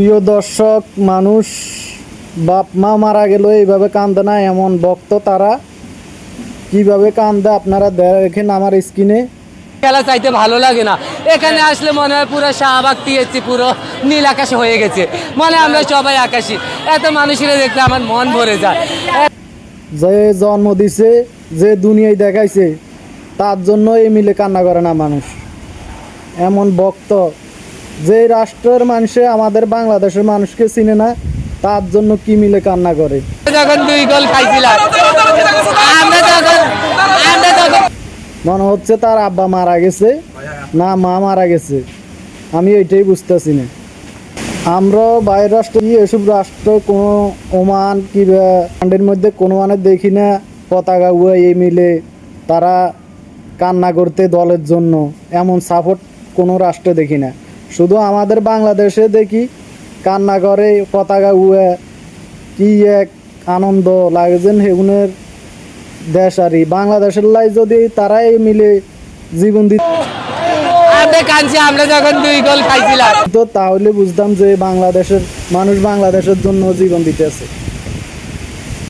প্রিয় দর্শক, মানুষ বাপ মা মারা গেল এইভাবে কান্দে না, এমন ভক্ত তারা কিভাবে কান্দে আপনারা দেখেন আমার স্ক্রিনে। খেলা চাইতে ভালো লাগে না, এখানে আসলে মনে হয় পুরো শাহবাগ টিএসসি পুরো নীল আকাশে হয়ে গেছে, মনে হয় আমরা সবাই আকাশী। এত মানুষেরা দেখতে আমার মন ভরে যায়। যে জন্ম দিছে, যে দুনিয়ায় দেখাইছে, তার জন্য এই মিলে কান্না করে না মানুষ। এমন ভক্ত যে রাষ্ট্রের মানুষে আমাদের বাংলাদেশের মানুষকে চিনে না, তার জন্য কি মিলে কান্না করে। যখন 2 গোল খাইছিলাম, আমরা তখন মনে হচ্ছে তার আব্বা মারা গেছে না মা মারা গেছে, আমি এটাই বুঝতেছি না। আমরা বাইরের রাষ্ট্র এসব রাষ্ট্র কোনো ওমান কি কাণ্ডের মধ্যে কোনো মানে দেখি না পতাকা উড়াই মিলে তারা কান্না করতে দলের জন্য, এমন সাপোর্ট কোনো রাষ্ট্রে দেখি না। শুধু আমাদের বাংলাদেশে দেখি কান্না করে পতাকা উড়ে, কি এক আনন্দ লাগছেন হেগুনের দেশ। আর বাংলাদেশের লাই যদি তারাই মিলে জীবন দিত আমরা যখন 2 গোল খাইছিলাম, তো তাহলে বুঝতাম যে বাংলাদেশের মানুষ বাংলাদেশের জন্য জীবন দিতেছে।